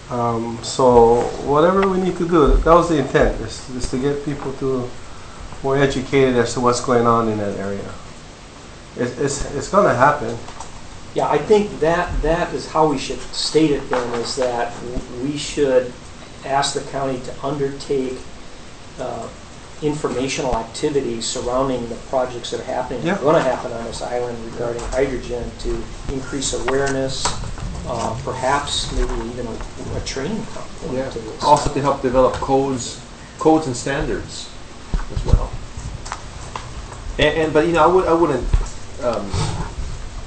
So whatever we need to do, that was the intent, is to get people to more educated as to what's going on in that area. It's going to happen. Yeah, I think that is how we should state it then, is that we should ask the county to undertake informational activities surrounding the projects that are happening, Yeah. going to happen on this island regarding hydrogen, to increase awareness, perhaps maybe even a training component to this. Also to help develop codes and standards as well. But you know,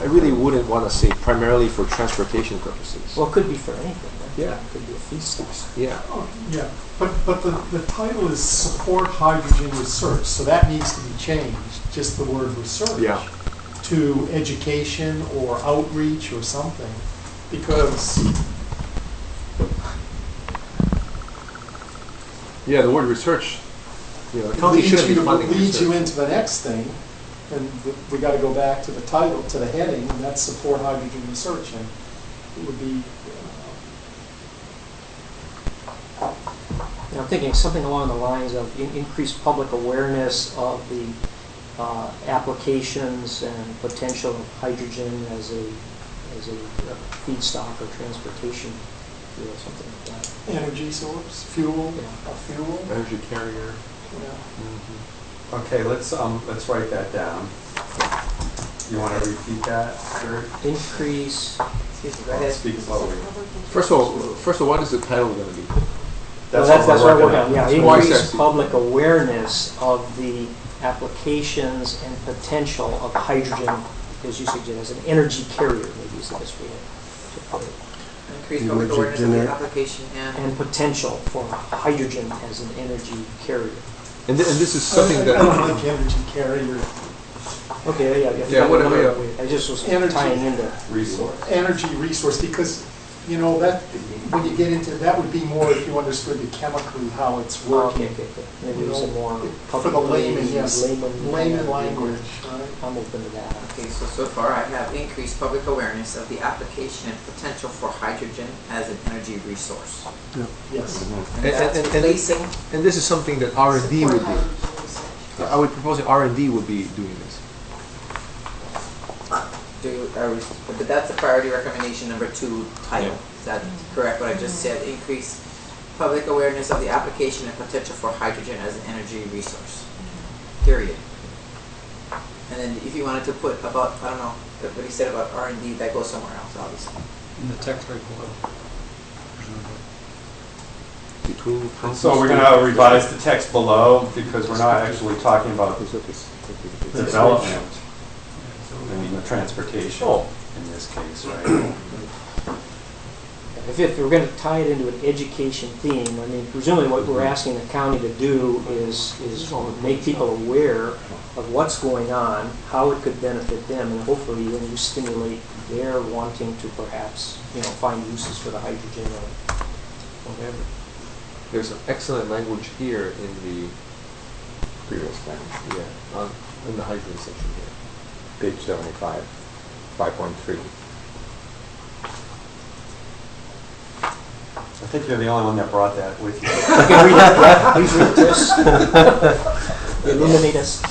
I really wouldn't want to say primarily for transportation purposes. Well, it could be for anything. Right? Yeah. It could be a feedstock. Yeah. Oh, yeah, but the title is support hydrogen research, so that needs to be changed, just the word research, Yeah. to education or outreach or something, because Yeah, the word research. You know, the it county leads shouldn't be you, funding leads you research. into the next thing, and we got to go back to the title, to the heading, and that's support hydrogen research, and it would be. I'm thinking something along the lines of increased public awareness of the applications and potential of hydrogen as a feedstock or transportation fuel, something like that. Energy source, fuel, Yeah. a fuel. Energy carrier. Yeah. Okay, let's write that down. You want to repeat that, Kurt? Increase. Go ahead. Speak slowly. First of all, what is the title going to be? That's what we're working on. Yeah, Why is increase that? public awareness of the applications and potential of hydrogen, as you suggest, as an energy carrier, maybe is the best way to put it. Increase public awareness of the application And potential for hydrogen as an energy carrier. And this is something I that. don't like energy carrier. Okay, Yeah, whatever, I just was Energy. tying into Resource. Energy resource, because, you know, that, when you get into, that would be more if you understood the chemically how it's working. Okay. Maybe You it was a know, more for the layman, yes, layman language, right? I'm open to that. Okay, so far I have increased public awareness of the application and potential for hydrogen as an energy resource. Yes. And that's replacing. And this is something that R&D would do. I would propose that R&D would be doing this. But that's the priority recommendation number 2 title. Is that correct? What I just said? Increase public awareness of the application and potential for hydrogen as an energy resource. Period. And then if you wanted to put about, I don't know, what he said about R&D, that goes somewhere else, obviously. In the text right below. So we're going to revise the text below because we're not actually talking about development. I mean, the transportation in this case, right? If we're going to tie it into an education theme, I mean, presumably what we're asking the county to do is make people aware of what's going on, how it could benefit them, and hopefully then you stimulate their wanting to perhaps, find uses for the hydrogen or whatever. There's some excellent language here in the previous thing. in the hydrogen section here. Page 75, 5.3. I think you're the only one that brought that with you. Okay, read that. Please read this. Illuminate us.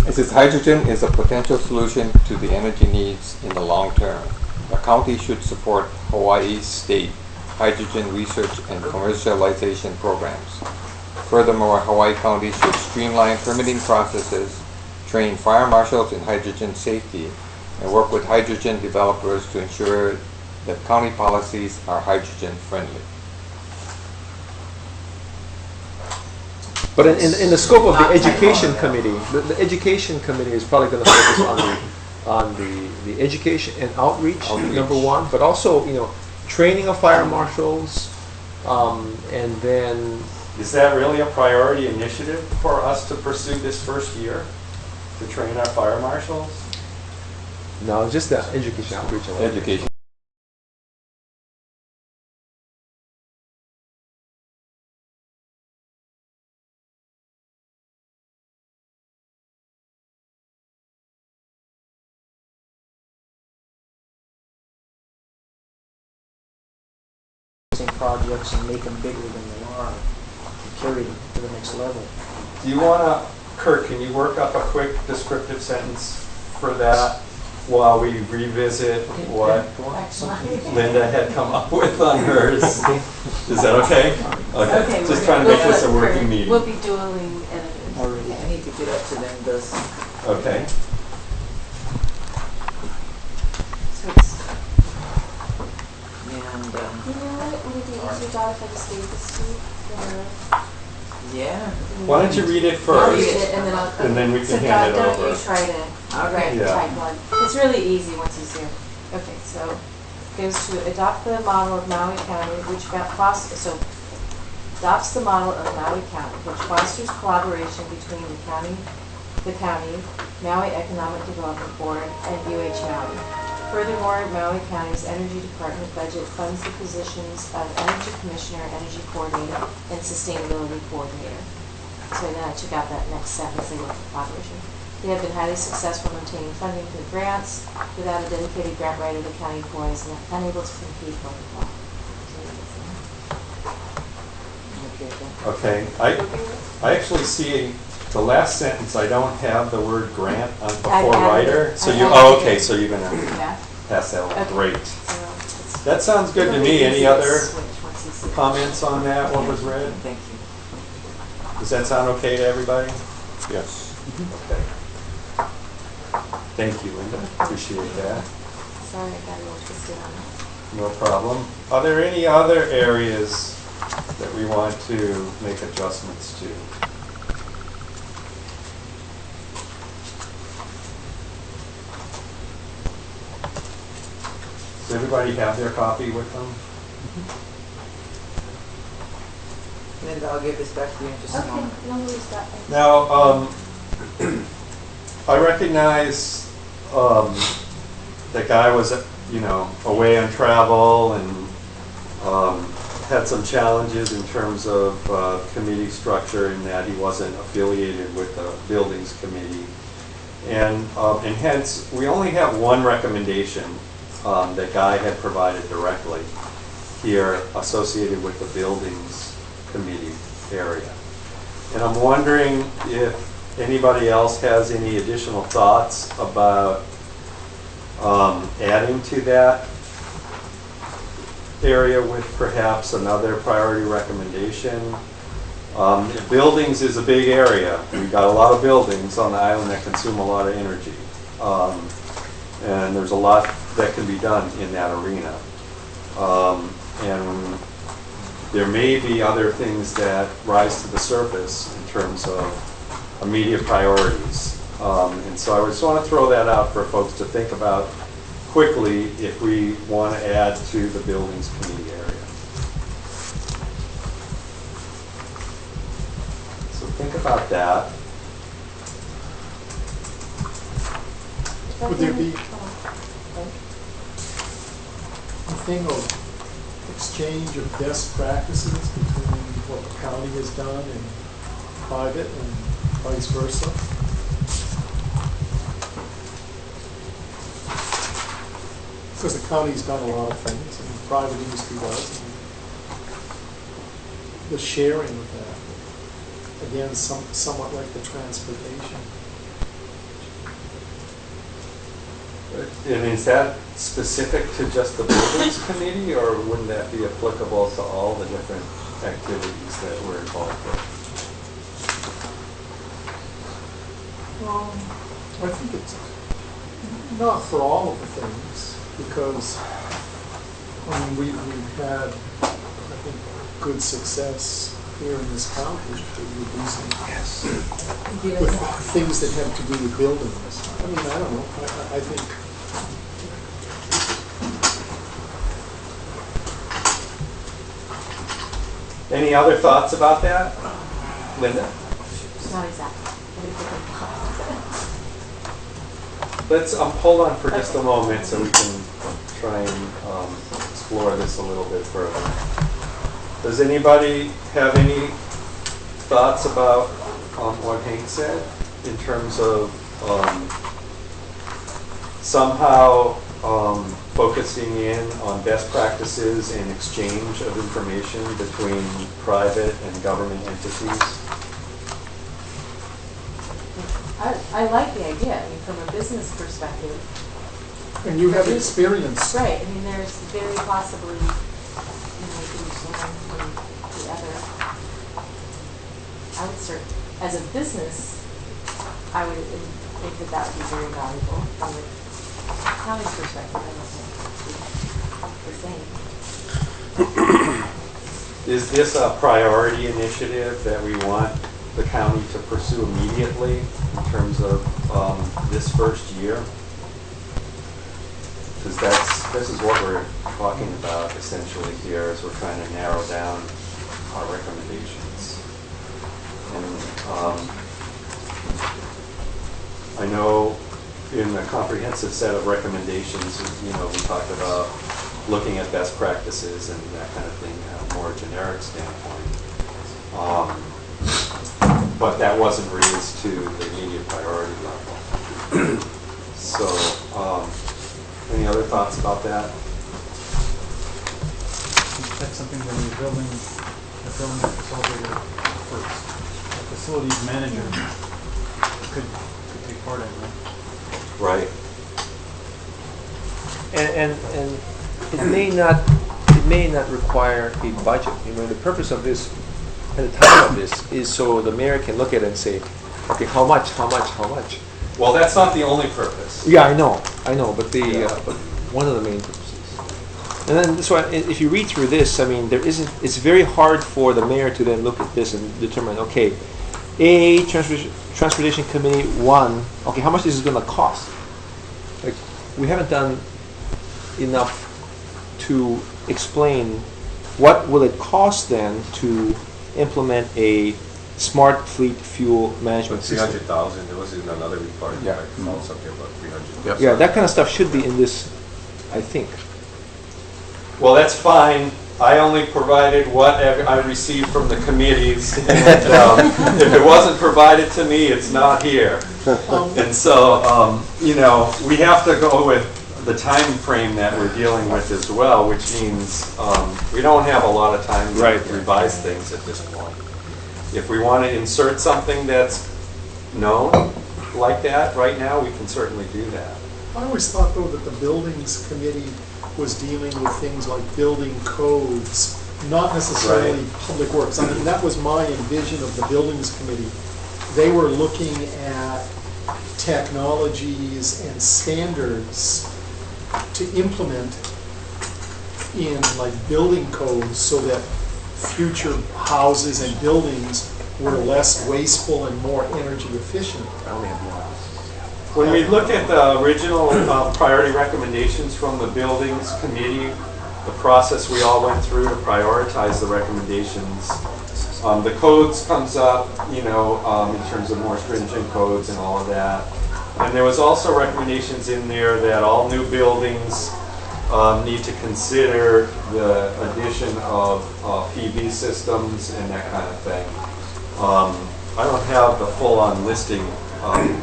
It says hydrogen is a potential solution to the energy needs in the long term. The county should support Hawaii's state hydrogen research and commercialization programs. Furthermore, Hawaii County should streamline permitting processes, train fire marshals in hydrogen safety, and work with hydrogen developers to ensure that county policies are hydrogen friendly. But in the scope of the education committee, the education committee is probably going to focus on the education and outreach, number one, but also training of fire marshals, and then. Is that really a priority initiative for us to pursue this first year, to train our fire marshals? No, just the education outreach. Education. projects and make them bigger than they are, and carry them to the next level. Do you want to, Kurt, can you work up a quick descriptive sentence for that while we revisit what Linda had come up with on hers? Is that okay? Okay. Just trying to make this a working meeting. We'll be dueling editors. Already. I need to get up to Linda's. Okay. So it's, And, you know what, would it be easier, Dot, if I just gave this to you? yeah. Why don't you read it I'll read first? it and then I'll. And then we can so hand it Dot, over. don't you try to write Yeah. type one. It's really easy once you zoom. Okay, so goes to adopt the model of Maui County, which adopts the model of Maui County, which fosters collaboration between the county, Maui Economic Development Board, and UH Maui. Furthermore, Maui County's Energy Department budget funds the positions of Energy Commissioner, Energy Coordinator, and Sustainability Coordinator. So then I took out that next sentence, they look for collaboration. They have been highly successful in obtaining funding through grants. Without a dedicated grant writer, the county employee is unable to compete for the law. Okay. I actually see the last sentence, I don't have the word grant on before added writer. it. So I you, added oh, it. okay, so you're going to Yeah. pass that one. Okay. Great. So it's That sounds good to really me. easy Any to other switch once you see it. comments on that, what was read? Thank you. Does that sound okay to everybody? Yes. Okay. Thank you, Linda. Appreciate that. Sorry, I got a little twisted on that. No problem. Are there any other areas that we want to make adjustments to? Does everybody have their copy with them? Linda, I'll give this back to you in just a Okay, moment. no worries, Dot. Thank you. Now, I recognize that guy was, away on travel and had some challenges in terms of committee structure in that he wasn't affiliated with the buildings committee. And hence, we only have one recommendation that Guy had provided directly here associated with the buildings committee area. And I'm wondering if anybody else has any additional thoughts about adding to that area with perhaps another priority recommendation. Buildings is a big area. We've got a lot of buildings on the island that consume a lot of energy. And there's a lot that can be done in that arena. And there may be other things that rise to the surface in terms of immediate priorities. And so I just want to throw that out for folks to think about quickly if we want to add to the buildings committee area. So think about that. Would there be Oh, a thing of exchange of best practices between what the county has done and private and vice versa? Because the county's done a lot of things and the private industry does. And the sharing of that, again, somewhat like the transportation. And is that specific to just the buildings committee, or wouldn't that be applicable to all the different activities that we're involved with? I think it's not for all of the things, because we've had, I think, good success here in this county with reducing with things that have to do with buildings. I mean, I don't know. I think Any other thoughts about that, Linda? not exactly. Let's hold on for just a moment so we can try and explore this a little bit further. Does anybody have any thoughts about what Hank said in terms of somehow focusing in on best practices and exchange of information between private and government entities. I like the idea, I mean, from a business perspective. And you have experience. Right, I mean, there's very possibly, you know, you can learn from the other. I would as a business, I would think that that would be very valuable. From the county's perspective, I don't think it's the same. Is this a priority initiative that we want the county to pursue immediately in terms of this first year? Because this is what we're talking about essentially here, as we're trying to narrow down our recommendations. And I know in the comprehensive set of recommendations, you know, we talked about looking at best practices and that kind of thing at a more generic standpoint. But that wasn't raised to the immediate priority level. So, any other thoughts about that? That's something that the building consolidator first. The facilities manager could take part in, right? Right. And it may not require a budget. You know, the purpose of this and the time of this is so the mayor can look at it and say, okay, how much? Well, that's not the only purpose. Yeah, I know, but but one of the main purposes. And then this one, if you read through this, I mean, it's very hard for the mayor to then look at this and determine, okay, Transportation Committee 1, okay, how much is this going to cost? Like, we haven't done enough to explain what will it cost then to implement a smart fleet fuel management system. 300,000. There was in another report. Yeah. I found something about 300. Yeah, that kind of stuff should be in this, I think. Well, that's fine. I only provided what I received from the committees, and if it wasn't provided to me, it's not here. And so, you know, we have to go with the time frame that we're dealing with as well, which means we don't have a lot of time to revise things at this point. If we want to insert something that's known like that right now, we can certainly do that. I always thought, though, that the Buildings Committee was dealing with things like building codes, not necessarily public works. I mean, that was my envision of the Buildings Committee. They were looking at technologies and standards to implement in like building codes so that future houses and buildings were less wasteful and more energy efficient. When we look at the original priority recommendations from the Buildings Committee, the process we all went through to prioritize the recommendations, the codes comes up, you know, in terms of more stringent codes and all of that. And there was also recommendations in there that all new buildings need to consider the addition of PV systems and that kind of thing. I don't have the full-on listing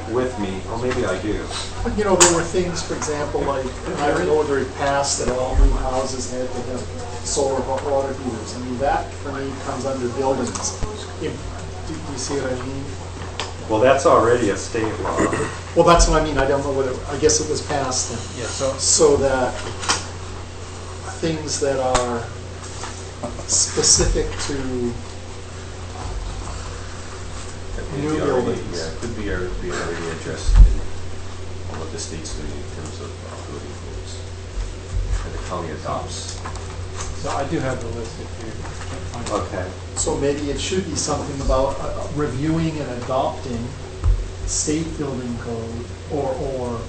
with me, or maybe I do. But, you know, there were things, for example, like, I don't know whether it passed that all new houses had to have solar hot water heaters. I mean, that, for me, comes under buildings. Do you see what I mean? Well, that's already a state law. Well, that's what I mean. I don't know whether, I guess it was passed then. Yeah, So that things that are specific to new buildings. Yeah, it could be already addressed in what the state's doing in terms of building codes. And the county adopts. so I do have the list if you can't find it. Okay. So maybe it should be something about reviewing and adopting state building code, or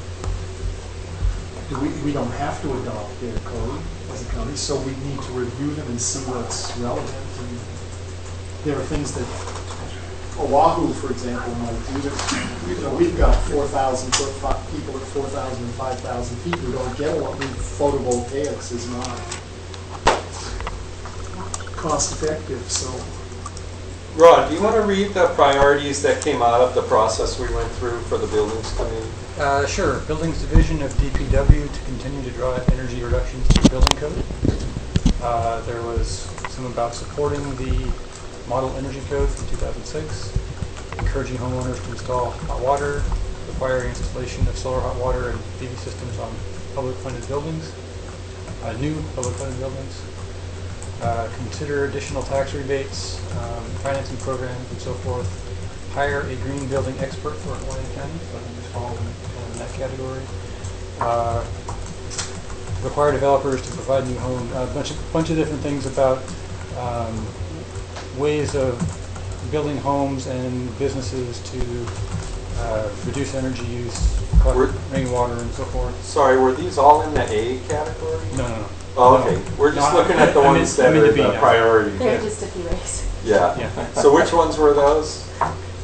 we don't have to adopt their code as a county, so we need to review them and see what's relevant. And there are things that Oahu, for example, might do. You know, we've got 4,000 people at 4,000 and 5,000 feet who don't get what photovoltaics is not cost effective. So, Rod, do you want to read the priorities that came out of the process we went through for the Buildings Committee? Sure. Buildings Division of DPW to continue to drive energy reductions through building code. There was some about supporting the model energy code from 2006, encouraging homeowners to install hot water, requiring installation of solar hot water and PV systems on public funded buildings, new public funded buildings, consider additional tax rebates, financing programs and so forth, hire a green building expert for Hawaii County, so I think it's falls in that category. Require developers to provide new homes, a bunch of different things about ways of building homes and businesses to reduce energy use, collect rainwater and so forth. Sorry, were these all in the A category? No. Oh, okay. We're just looking at the ones that are the priority. They're just a few ways. Yeah. So which ones were those?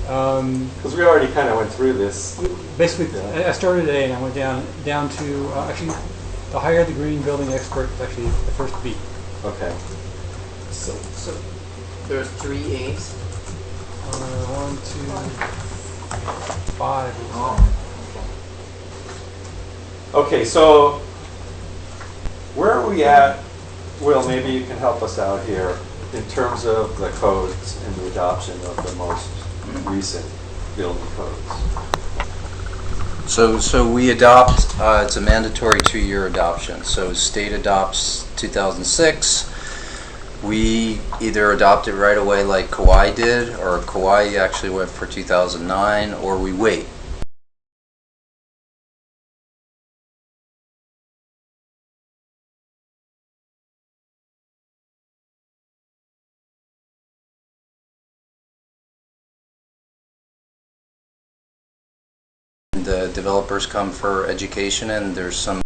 Because we already kind of went through this. Basically, I started A and I went down to actually the hire the green building expert is actually the first B. Okay. So there's 3 A's. 1, 2, 5. Oh. Okay, so where are we at? Will, maybe you can help us out here in terms of the codes and the adoption of the most recent building codes. So we adopt, it's a mandatory 2-year adoption. So state adopts 2006. We either adopt it right away like Kauai did, or Kauai actually went for 2009, or we wait. The developers come for education, and there's some